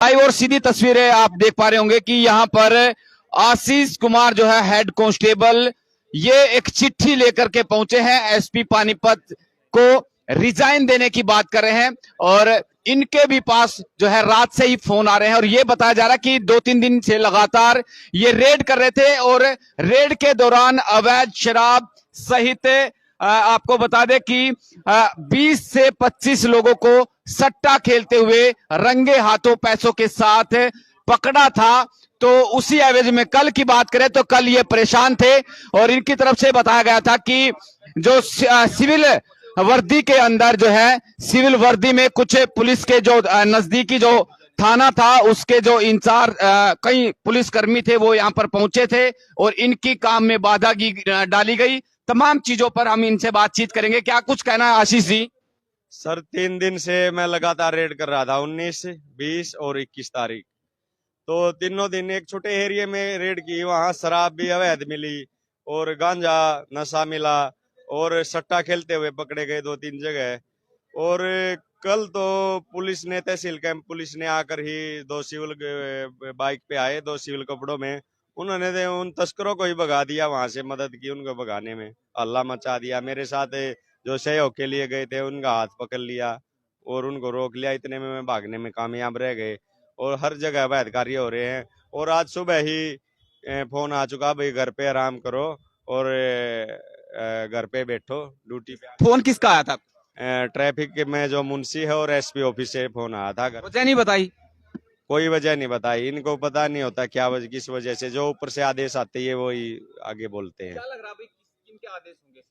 Live और सीधी तस्वीरें आप देख पा रहे होंगे कि यहाँ पर आशीष कुमार जो है हेड कांस्टेबल, ये एक चिट्ठी लेकर के पहुंचे हैं एसपी पानीपत को रिजाइन देने की बात कर रहे हैं। और इनके भी पास जो है रात से ही फोन आ रहे हैं और ये बताया जा रहा है कि 2-3 दिन से लगातार ये रेड कर रहे थे और रेड के दौरान अवैध शराब सहित आपको बता दें कि 20 से 25 लोगों को सट्टा खेलते हुए रंगे हाथों पैसों के साथ पकड़ा था। तो उसी एवज में कल की बात करें तो कल ये परेशान थे और इनकी तरफ से बताया गया था कि जो सिविल वर्दी के अंदर जो है सिविल वर्दी में कुछ पुलिस के जो नजदीकी जो थाना था उसके जो इंचार्ज कई पुलिसकर्मी थे वो यहाँ पर पहुंचे थे और इनकी काम में बाधा डाली गई। तमाम चीजों पर हम इनसे बातचीत करेंगे। क्या कुछ कहना है आशीष जी? सर 3 दिन से मैं लगातार रेड कर रहा था, 19, 20 और 21 तारीख। तो तीनों दिन एक छोटे एरिया में रेड की, वहां शराब भी अवैध मिली और गांजा नशा मिला और सट्टा खेलते हुए पकड़े गए 2-3 जगह। और कल तो पुलिस ने, तहसील कैंप पुलिस ने आकर ही 2 सिविल बाइक पे आए, 2 सिविल कपड़ों में, उन्होंने उन तस्करों को ही भगा दिया, वहां से मदद की उनको भगाने में, हल्ला मचा दिया। मेरे साथ जो सहयोग के लिए गए थे उनका हाथ पकड़ लिया और उनको रोक लिया। इतने में भागने में कामयाब रह गए और हर जगह अवैध कार्य हो रहे हैं। और आज सुबह ही फोन आ चुका, भाई घर पे आराम करो और घर पे बैठो, ड्यूटी पे। फोन किसका आया था? ट्रैफिक में जो मुंशी है और एसपी ऑफिस से फोन आया था। वजह नहीं बताई? कोई वजह नहीं बताई, इनको पता नहीं होता क्या वजह, किस वजह से। जो ऊपर से आदेश आते हैं वो ही आगे बोलते हैं। क्या लग रहा है किनके आदेश होंगे?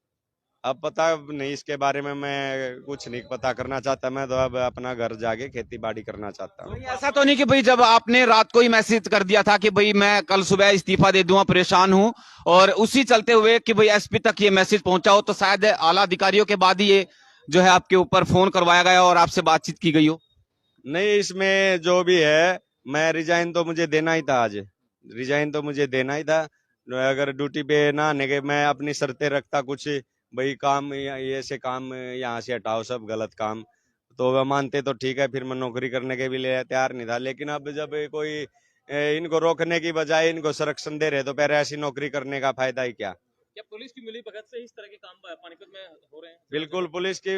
अब पता नहीं, इसके बारे में मैं कुछ नहीं पता करना चाहता। मैं तो अब अपना घर जाके खेती बाड़ी करना चाहता हूँ। ऐसा तो नहीं कि भाई जब आपने रात को ही मैसेज कर दिया था कि भाई मैं कल सुबह इस्तीफा दे दूंगा, परेशान हूँ, और उसी चलते हुए कि भाई एसपी तक ये मैसेज पहुंचा हो, तो शायद आला अधिकारियों के बाद ही ये जो है आपके ऊपर फोन करवाया गया और आपसे बातचीत की गई हो? नहीं, इसमें जो भी है, मैं रिजाइन तो मुझे देना ही था। आज रिजाइन तो मुझे देना ही था। अगर ड्यूटी पे ना आने के मैं अपनी शर्तें रखता कुछ, भाई काम ये से काम यहाँ से हटाओ, सब गलत काम, तो वह मानते तो ठीक है, फिर मैं नौकरी करने के भी लिए तैयार नहीं था। लेकिन अब जब कोई इनको रोकने की बजाय इनको संरक्षण दे रहे तो फिर ऐसी नौकरी करने का फायदा ही क्या? क्या पुलिस की मिलीभगत से इस तरह के काम पानीपत में हो रहे हैं? बिल्कुल, पुलिस की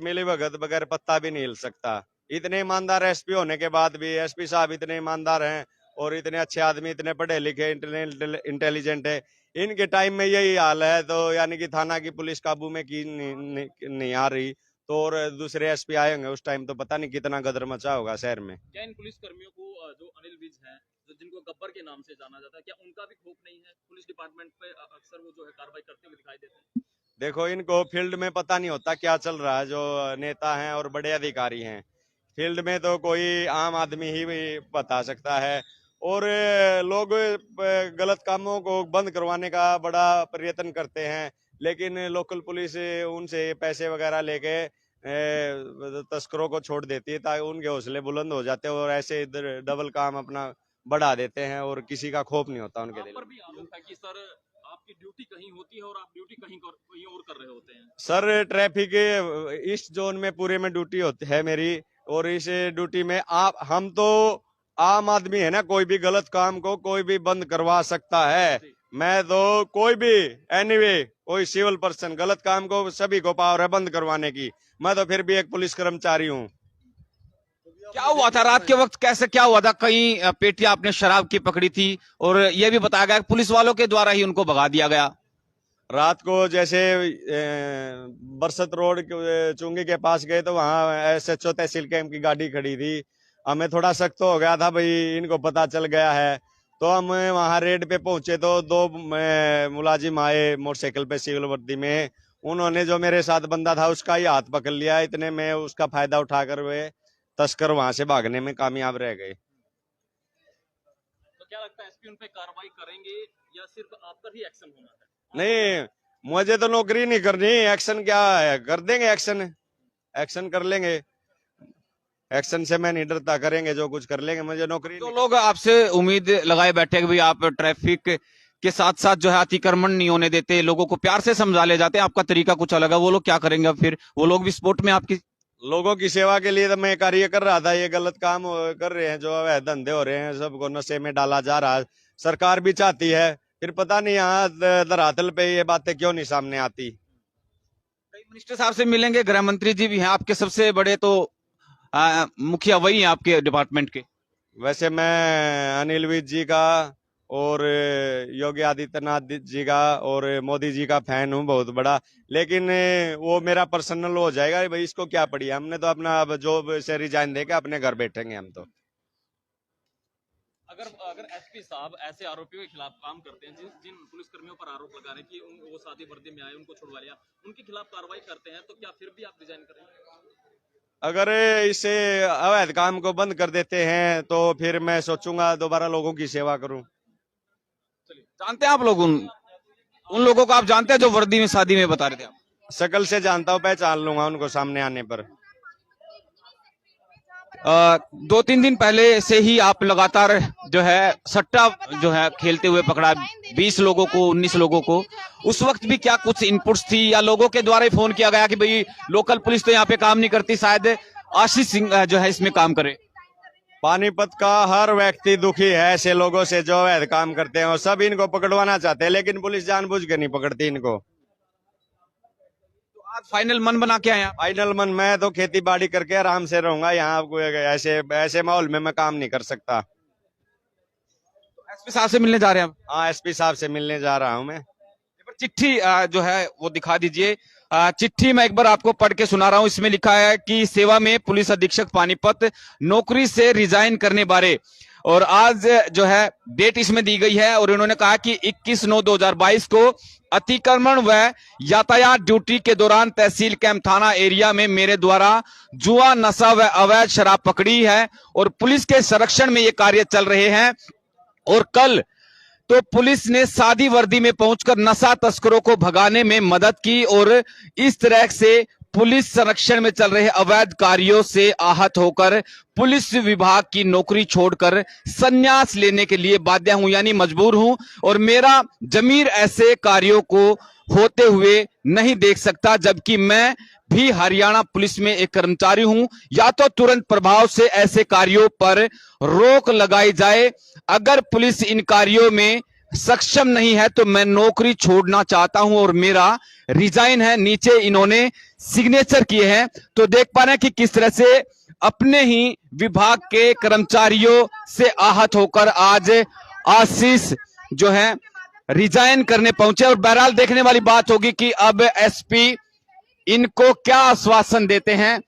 मिलीभगत बगैर पत्ता भी नहीं हिल सकता। इतने ईमानदार एसपी होने के बाद भी, एसपी साहब इतने ईमानदार हैं और इतने अच्छे आदमी, इतने पढ़े लिखे, इंटेलिजेंट है, इनके टाइम में यही हाल है। तो यानी कि थाना की पुलिस काबू में की नहीं आ रही, तो और दूसरे एसपी आएंगे उस टाइम तो पता नहीं कितना गदर मचा होगा शहर में। क्या इन पुलिस कर्मियों को, जो अनिल विज हैं, जिनको गब्बर के नाम से जाना जाता है, क्या उनका भी खौफ नहीं है? पुलिस डिपार्टमेंट पे अक्सर वो जो है कार्रवाई करते हुए दिखाई देते हैं। देखो, इनको फील्ड में पता नहीं होता क्या चल रहा है। जो नेता हैं और बड़े अधिकारी हैं, फील्ड में तो कोई आम आदमी ही बता सकता है। और लोग गलत कामों को बंद करवाने का बड़ा प्रयत्न करते हैं, लेकिन लोकल पुलिस उनसे पैसे वगैरह लेके तस्करों को छोड़ देती है, ताकि उनके हौसले बुलंद हो जाते हैं और ऐसे डबल काम अपना बढ़ा देते हैं और किसी का खौफ नहीं होता उनके दिल में। पर भी आरोप है कि सर आपकी ड्यूटी कहीं होती है और आप ड्यूटी कहीं और कर रहे होते हैं। सर, ट्रैफिक इस जोन में पूरे में ड्यूटी होती है मेरी, और इस ड्यूटी में हम तो आम आदमी है ना, कोई भी गलत काम को कोई भी बंद करवा सकता है। मैं तो कोई भी एनीवे कोई सिविल पर्सन गलत काम को सभी को पावर है बंद करवाने की। मैं तो फिर भी एक पुलिस कर्मचारी हूँ। क्या हुआ था रात के वक्त? कैसे क्या हुआ था? कई पेटियां आपने शराब की पकड़ी थी और यह भी बताया गया पुलिस वालों के द्वारा ही उनको भगा दिया गया। रात को जैसे बरसत रोड चुंगी के पास गए तो वहाँ SHO तहसील कैंप की गाड़ी खड़ी थी। हमें थोड़ा शक तो हो गया था, भाई इनको पता चल गया है, तो हम वहाँ रेड पे पहुंचे तो 2 मुलाजिम आए मोटरसाइकिल पे सिविल वर्दी में। उन्होंने जो मेरे साथ बंदा था उसका ही हाथ पकड़ लिया। इतने में उसका फायदा उठाकर वे तस्कर वहां से भागने में कामयाब रह गए। तो क्या लगता है एसपी उन पे कार्रवाई करेंगे या सिर्फ आप पर ही एक्शन होना है? नहीं, मुझे तो नौकरी नहीं करनी, एक्शन क्या है, कर देंगे एक्शन कर लेंगे। एक्शन से मैं नहीं डरता, करेंगे जो कुछ कर लेंगे, मुझे नौकरी। तो लोग आपसे उम्मीद लगाए बैठे कि भाई आप ट्रैफिक के साथ साथ जो है अतिक्रमण नहीं होने देते, लोगों को प्यार से समझा ले जाते हैं, आपका तरीका कुछ अलग है, वो लोग क्या करेंगे फिर? वो लोग भी सपोर्ट में आपकी? लोगों की सेवा के लिए तो मैं कार्य कर रहा था। ये गलत काम कर रहे हैं, जो अवैध धंधे हो रहे हैं, सबको नशे में डाला जा रहा है। सरकार भी चाहती है, फिर पता नहीं यहाँ धरातल पे ये बातें क्यों नहीं सामने आती। कई मिनिस्टर साहब से मिलेंगे, गृह मंत्री जी भी हैं आपके सबसे बड़े, तो मुखिया वही हैं आपके डिपार्टमेंट के। वैसे मैं अनिल विज जी का और योगी आदित्यनाथ जी का और मोदी जी का फैन हूँ बहुत बड़ा, लेकिन वो मेरा पर्सनल हो जाएगा भाई, इसको क्या पड़ी। हमने तो अपना अब जॉब से रिजाइन देके अपने घर बैठेंगे हम तो। अगर अगर एसपी साहब ऐसे आरोपियों के खिलाफ काम करते हैं, जिन पुलिस कर्मियों पर आरोप लगा रहे हैं कि वो सादी वर्दी में आए, उनको छुड़वा लिया, उनके खिलाफ कार्रवाई करते हैं, तो क्या फिर भी आप रिजाइन करेंगे? अगर इसे अवैध काम को बंद कर देते हैं तो फिर मैं सोचूंगा दोबारा लोगों की सेवा करूं। जानते हैं आप लोग उन लोगों को, आप जानते हैं जो वर्दी में शादी में बता रहे थे आप? शकल से जानता हूं, पहचान लूंगा उनको सामने आने पर। 2-3 दिन पहले से ही आप लगातार जो है सट्टा जो है खेलते हुए पकड़ा 20 लोगों को, 19 लोगों को। उस वक्त भी क्या कुछ इनपुट्स थी या लोगों के द्वारा ही फोन किया गया कि भाई लोकल पुलिस तो यहाँ पे काम नहीं करती, शायद आशीष सिंह जो है इसमें काम करे? पानीपत का हर व्यक्ति दुखी है ऐसे लोगों से जो अवैध काम करते हैं, और सब इनको पकड़वाना चाहते हैं, लेकिन पुलिस जानबूझ के नहीं पकड़ती इनको। तो आज फाइनल मन बना के आए आप? फाइनल मन, मैं तो खेती बाड़ी करके आराम से रहूंगा यहाँ, ऐसे ऐसे माहौल में मैं काम नहीं कर सकता। एसपी साहब से मिलने जा रहे हैं आप? हाँ, एसपी साहब से मिलने जा रहा हूँ मैं। चिट्ठी जो है वो दिखा दीजिए। चिट्ठी मैं एक बार आपको पढ़ के सुना रहा हूं। इसमें लिखा है कि सेवा में पुलिस अधीक्षक पानीपत नौकरी से रिजाइन करने बारे, और आज जो है डेट इसमें दी गई है, और इन्होंने कहा कि 21/9/2022 को अतिक्रमण व यातायात ड्यूटी के दौरान तहसील कैंप थाना एरिया में मेरे द्वारा जुआ, नशा व अवैध शराब पकड़ी है और पुलिस के संरक्षण में ये कार्य चल रहे हैं। और कल तो पुलिस ने सादी वर्दी में पहुंचकर नशा तस्करों को भगाने में मदद की, और इस तरह से पुलिस संरक्षण में चल रहे अवैध कार्यों से आहत होकर पुलिस विभाग की नौकरी छोड़कर संन्यास लेने के लिए बाध्य हूं, यानी मजबूर हूं, और मेरा जमीर ऐसे कार्यों को होते हुए नहीं देख सकता, जबकि मैं भी हरियाणा पुलिस में एक कर्मचारी हूं। या तो तुरंत प्रभाव से ऐसे कार्यों पर रोक लगाई जाए, अगर पुलिस इन कार्यों में सक्षम नहीं है तो मैं नौकरी छोड़ना चाहता हूं और मेरा रिजाइन है। नीचे इन्होंने सिग्नेचर किए हैं, तो देख पा रहे हैं कि किस तरह से अपने ही विभाग के कर्मचारियों से आहत होकर आज आशीष जो है रिजाइन करने पहुंचे। और बहरहाल देखने वाली बात होगी कि अब एसपी इनको क्या आश्वासन देते हैं।